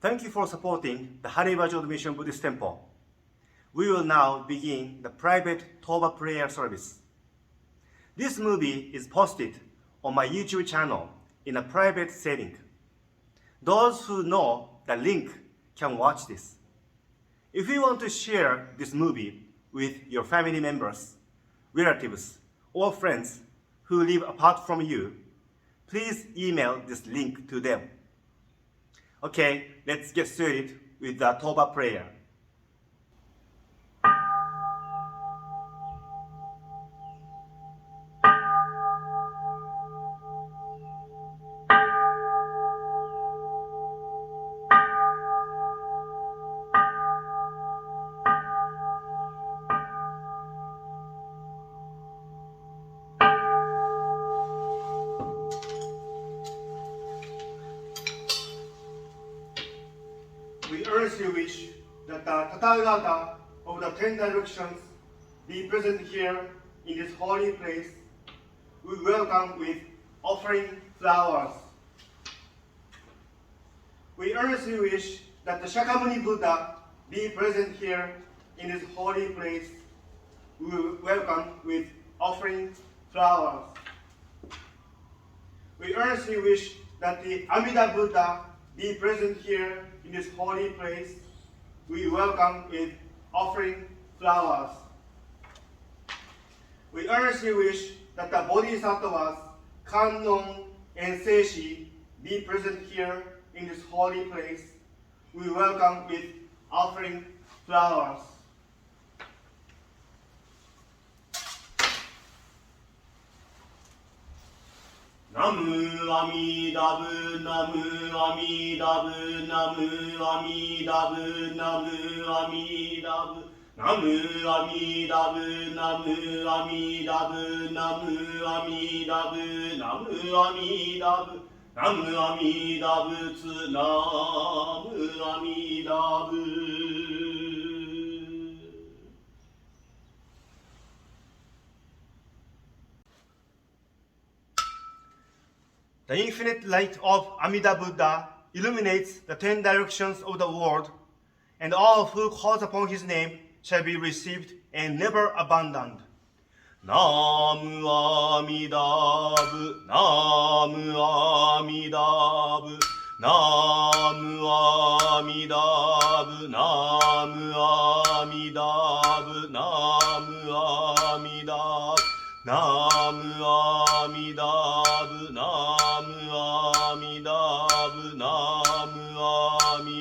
Thank you for supporting the Haribajo Mission Buddhist Temple. We will now begin the private Toba prayer service. This movie is posted on my YouTube channel in a private setting. Those who know the link can watch this. If you want to share this movie with your family members, relatives, or friends who live apart from you, please email this link to them. Okay, let's get started with the Toba prayer. We earnestly wish that the Tathagata of the 10 directions be present here in this holy place. We welcome with offering flowers. We earnestly wish that the Shakyamuni Buddha be present here in this holy place. We welcome with offering flowers. We earnestly wish that the Amida Buddha be present here in this holy place. We welcome with offering flowers. We earnestly wish that the Bodhisattvas, Kannon and Seishi be present here in this holy place. We welcome with offering flowers. Namu Amida Bu, Namu Amida Bu, Namu Amida Bu, Namu Amida Bu, Namu Amida Bu, Namu Amida Bu, Namu Amida Bu, Namu Amida Bu, Namu Amida Bu, Tsu Namu Amida Bu. The infinite light of Amida Buddha illuminates the 10 directions of the world, and all who calls upon his name shall be received and never abandoned. Namu Amida Bu, Namu Amida Bu, Namu Amida Bu, Namu Amida Bu, Namu Amida Bu, Namu Amida Bu, Namu Amida Bu, Namu Amida Bu, Namu Amida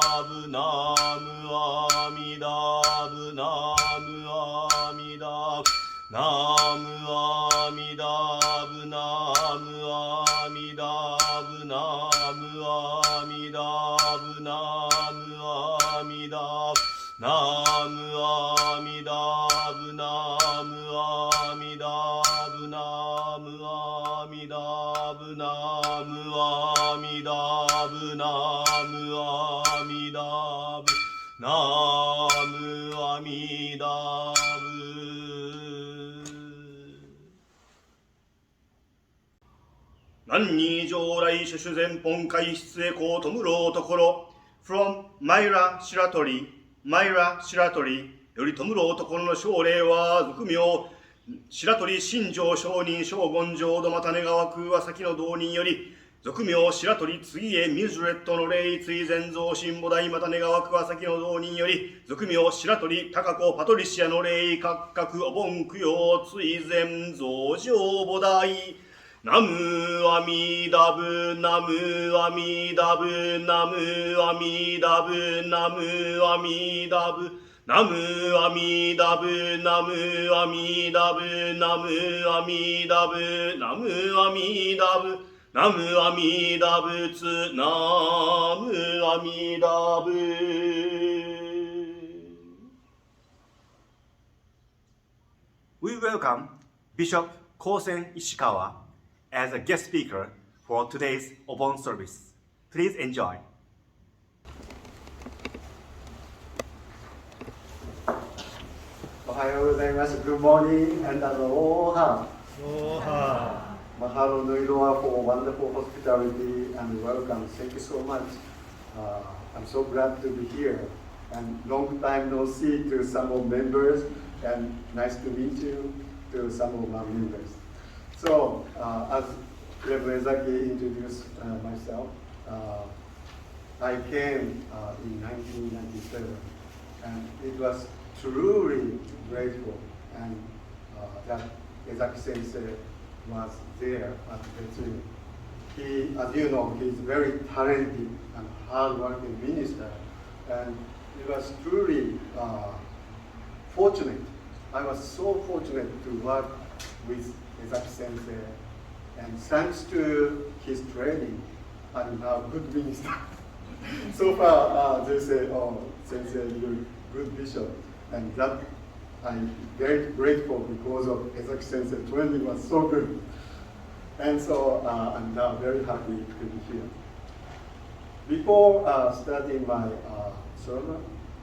Bu, Namu Amida Bu, Namu Amida Bu, Namu Amida Bu, Namu Amida Bu, Namu Amida Bu, Namu Amida Bu, Namu Amida Bu, Namu Amida Bu, Namu Amida Bu, Namu Amida Bu, Namu Amida Bu.何に上来諸主前本会室へこう弔うところ from Myra Shiratori より弔うところの奨励は俗名白鳥新庄上人将軍浄土又根川空は先の道人より俗名白鳥次へミュズレットの霊追善増神母大又根川空は先の道人より俗名白鳥高子パトリシアの霊閣閣お盆供養追善増上母大ナムアミダブナムアミダブナムアミダブナムアミダブナムアミダブナムアミダブナムアミダブナムアミダブナムアミダブツナムアミダブ We welcome Bishop Kosen Ishikawa as a guest speaker for today's Obon service. Please enjoy. おはようございます。Good morning and aloha. Aloha. Mahalo nui loa for wonderful hospitality and welcome. Thank you so much. I'm so glad to be here. And long time no see to some of members, and nice to meet you to some of my members. So, as Reverend Ezaki introduced myself, I came in 1997, and it was truly grateful, and that Ezaki Sensei was there at Betsui. He, as you know, he's very talented and hard-working minister, and it was truly fortunate. I was so fortunate to work with Ezaki Sensei, and thanks to his training, I'm now a good minister. So far, they say, oh, Sensei, you're a good bishop, and that I'm very grateful because of Ezaki Sensei training was so good. And so I'm now very happy to be here. Before starting my sermon,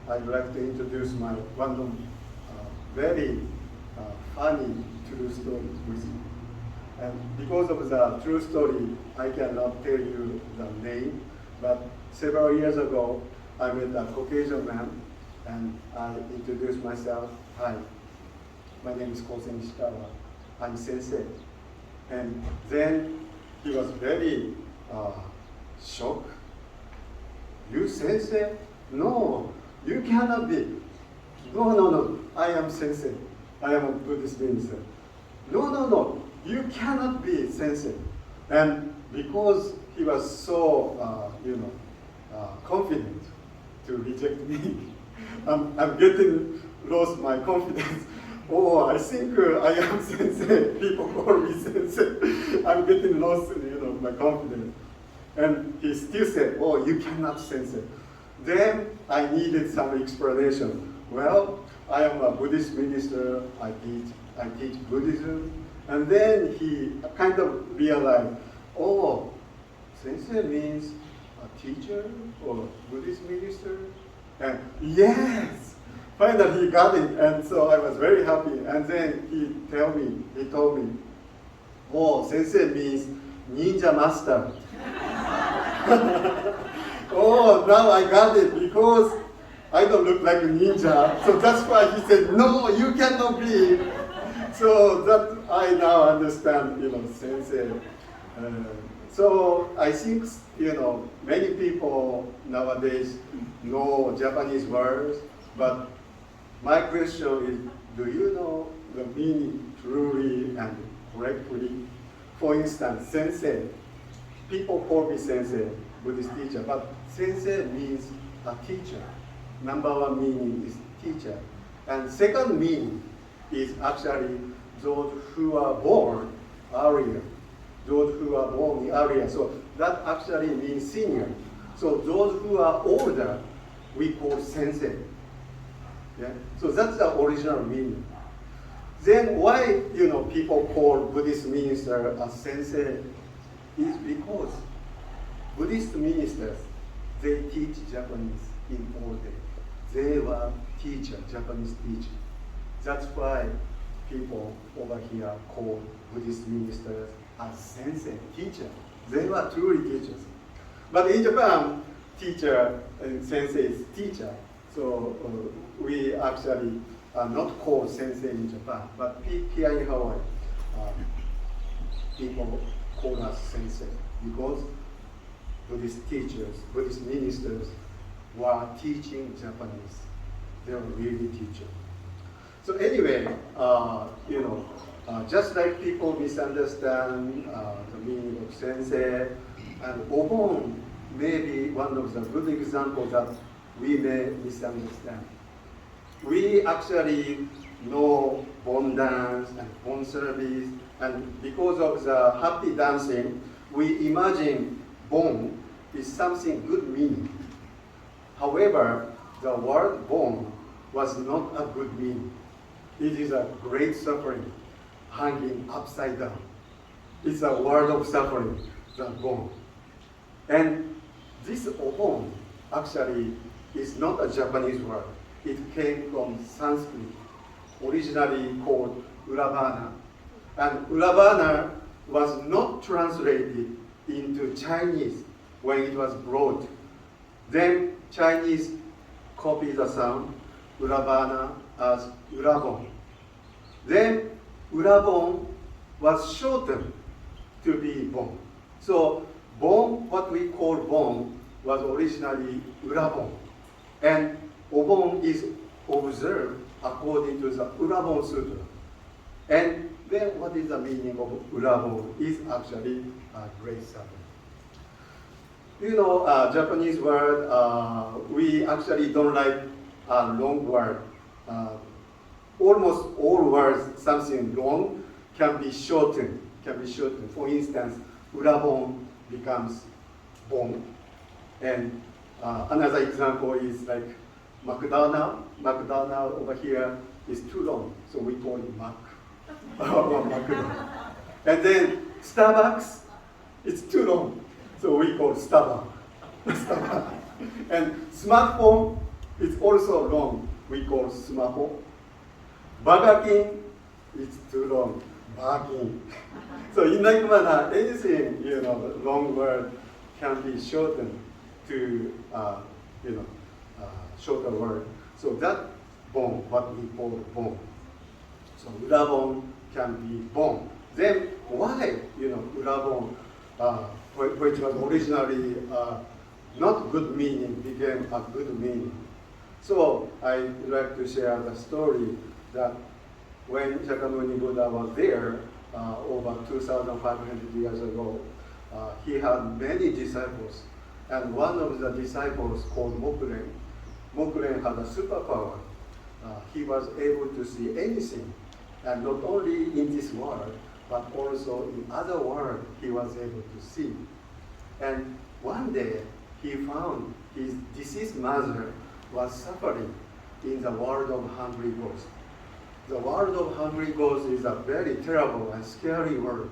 I'd like to introduce my one of very funny true story with you. And because of the true story, I cannot tell you the name, but several years ago, I met a Caucasian man, and I introduced myself. Hi, my name is Kosen Ishikawa. I'm Sensei. And then he was very shocked. You Sensei? No, you cannot be. No, I am Sensei. I am a Buddhist minister. No, you cannot be Sensei. And because he was so, confident to reject me, I'm getting lost my confidence. Oh, I think I am Sensei. People call me Sensei. I'm getting lost, my confidence. And he still said, oh, you cannot Sensei. Then I needed some explanation. Well, I am a Buddhist minister. I teach Buddhism. And then he kind of realized, oh, Sensei means a teacher or Buddhist minister? And yes! Finally, he got it, and so I was very happy. And then he told me, oh, Sensei means ninja master. Oh, now I got it, because I don't look like a ninja. So that's why he said, no, you cannot be. So that I now understand, Sensei. So I think, many people nowadays know Japanese words, but my question is, do you know the meaning truly and correctly? For instance, Sensei. People call me Sensei, Buddhist teacher, but Sensei means a teacher. Number one meaning is teacher. And second meaning is actually those who are born earlier. Those who are born earlier. So that actually means senior. So those who are older, we call Sensei. Yeah? So that's the original meaning. Then why people call Buddhist minister a Sensei is because Buddhist ministers, they teach Japanese in old days. They were Japanese teacher. That's why people over here call Buddhist ministers as Sensei, teacher. They were truly teachers. But in Japan, teacher and Sensei is teacher. So we actually are not called Sensei in Japan, but here in Hawaii, people call us Sensei because Buddhist teachers, Buddhist ministers were teaching Japanese. They were really teachers. So anyway, just like people misunderstand the meaning of Sensei, and Obon may be one of the good examples that we may misunderstand. We actually know Bon dance and Bon service, and because of the happy dancing, we imagine Bon is something good meaning. However, the word Bon was not a good meaning. It is a great suffering, hanging upside down. It's a word of suffering, the Bon. And this Obon actually is not a Japanese word. It came from Sanskrit, originally called Urabana. And Urabana was not translated into Chinese when it was brought Then Chinese copied the sound urabana as urabon. Then urabon was shortened to be bon. So bon, what we call bon, was originally urabon. And obon is observed according to the Urabon Sutra. And then what is the meaning of urabon is actually great suffering. You know, Japanese word, we actually don't like long word. Almost all words, something long, can be shortened. For instance, urabon becomes bon. And another example is like McDonald. McDonald over here is too long, so we call it Mac. Or McDonald. And then Starbucks, it's too long, so we call Starbucks. Starbucks. And smartphone is also long, we call smartphone. Burger King, it's too long, Burger King. So in like manner, anything, long word can be shortened to, shorter word. So that bon, what we call bon. So urabon can be bon. Then why, urabon, which was originally not good meaning, became a good meaning. So I would like to share the story that when Shakyamuni Buddha was there, over 2,500 years ago, he had many disciples. And one of the disciples called Mokuren had a superpower. He was able to see anything. And not only in this world, but also in other world, he was able to see. And one day, he found his deceased mother was suffering in the world of hungry ghosts. The world of hungry ghosts is a very terrible and scary world.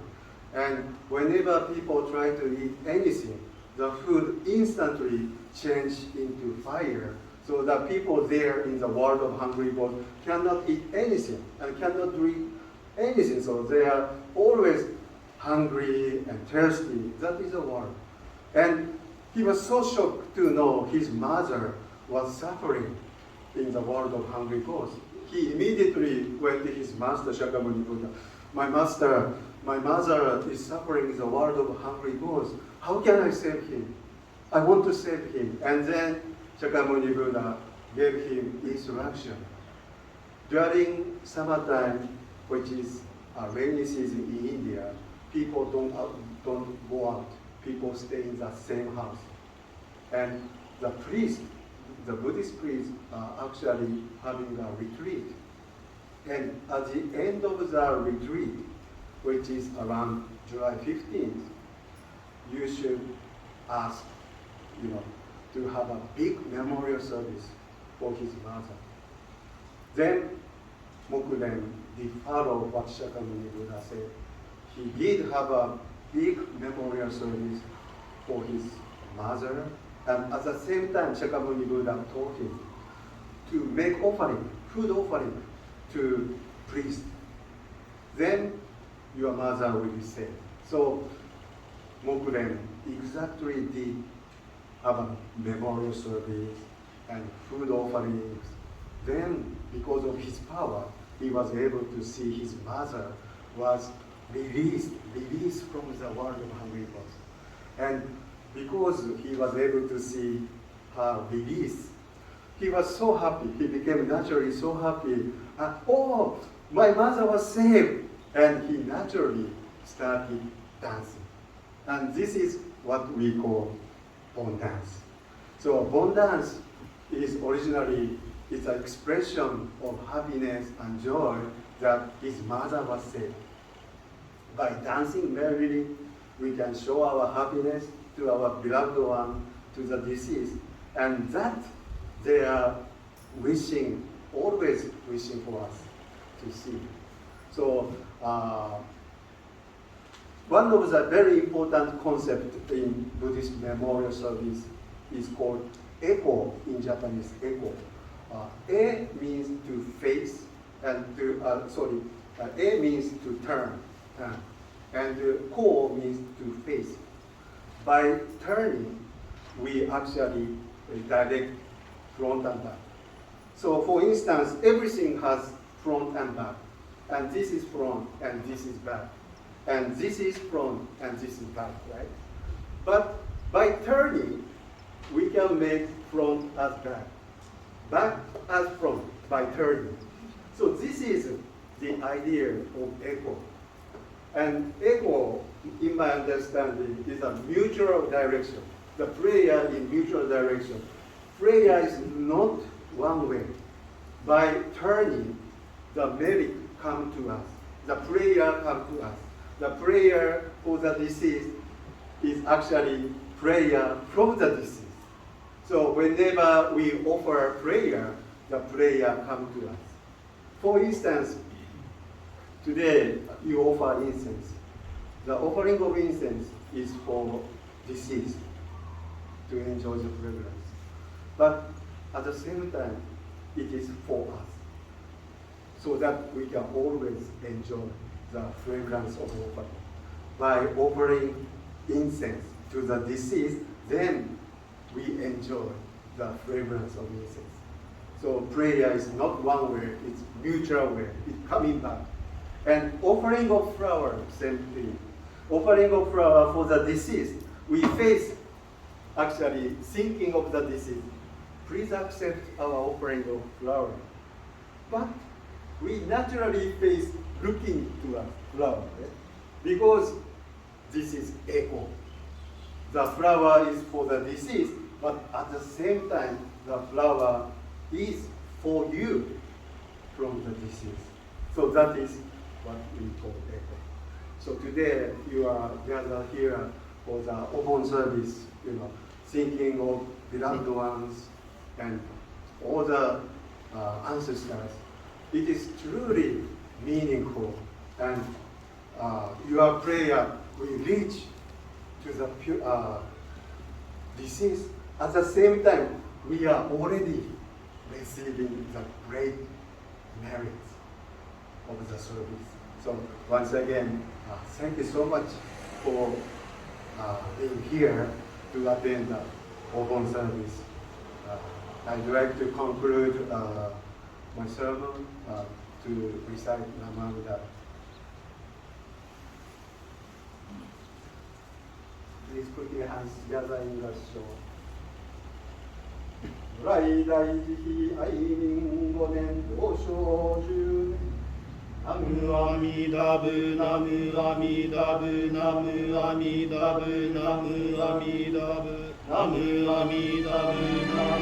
And whenever people try to eat anything, the food instantly changes into fire. So the people there in the world of hungry ghosts cannot eat anything and cannot drink anything. So they are always hungry and thirsty. That is the world. And he was so shocked to know his mother was suffering in the world of hungry ghosts. He immediately went to his master, Shakyamuni Buddha. My master, my mother is suffering in the world of hungry ghosts. How can I save him? I want to save him. And then Shakyamuni Buddha gave him instruction. During summertime, which is a rainy season in India, people don't go out. People stay in the same house. And the priest, the Buddhist priests, are actually having a retreat. And at the end of the retreat, which is around July 15th, you should ask, to have a big memorial service for his mother. Then Mokuren did follow what Shakyamuni Buddha said. He did have a big memorial service for his mother, and at the same time Shakyamuni Buddha taught him to make offering, food offering to priests. Then your mother will be saved. So Mokuren exactly did have a memorial service and food offerings. Then, because of his power, he was able to see his mother was released from the world of hungry ghosts. And because he was able to see her release, he was so happy. He became naturally so happy. Oh, my mother was saved. And he naturally started dancing. And this is what we call Bon dance. So Bon dance is originally an expression of happiness and joy that his mother was saved. By dancing merrily, we can show our happiness to our beloved one, to the deceased, and that they are wishing, always wishing for us to see. So one of the very important concepts in Buddhist memorial service is called echo in Japanese, echo. E means to face, and A means to turn, and ko means to face. By turning, we actually direct front and back. So for instance, everything has front and back. And this is front and this is back. And this is front and this is back, right? But by turning, we can make front as back as front by turning. So this is the idea of echo. And echo, in my understanding, is a mutual direction. The prayer in mutual direction. Prayer is not one way. By turning, the merit comes to us. The prayer comes to us. The prayer for the deceased is actually prayer from the deceased. So whenever we offer prayer, the prayer comes to us. For instance, today you offer incense. The offering of incense is for deceased to enjoy the fragrance. But at the same time, it is for us, so that we can always enjoy the fragrance of offering. By offering incense to the deceased, then we enjoy the fragrance of incense. So prayer is not one way, it's mutual way, it's coming back. And offering of flower, same thing. Offering of flower for the deceased, we face actually thinking of the deceased. Please accept our offering of flower. But we naturally face looking to a flower, right? Because this is echo. The flower is for the deceased, but at the same time, the flower is for you from the deceased. So that is what we call echo. So today you are gathered here for the Obon service, thinking of beloved ones and all the ancestors. It is truly meaningful, and your prayer will reach to the deceased. At the same time, we are already receiving the great merits of the service. So once again, thank you so much for being here to attend the Obon service. I'd like to conclude my sermon to recite Namamida. Please put your hands together in the show. 如来大慈悲愛人5年同生10年 ナムアミダブナムアミダブナムアミダブナムアミダブナムアミダブナム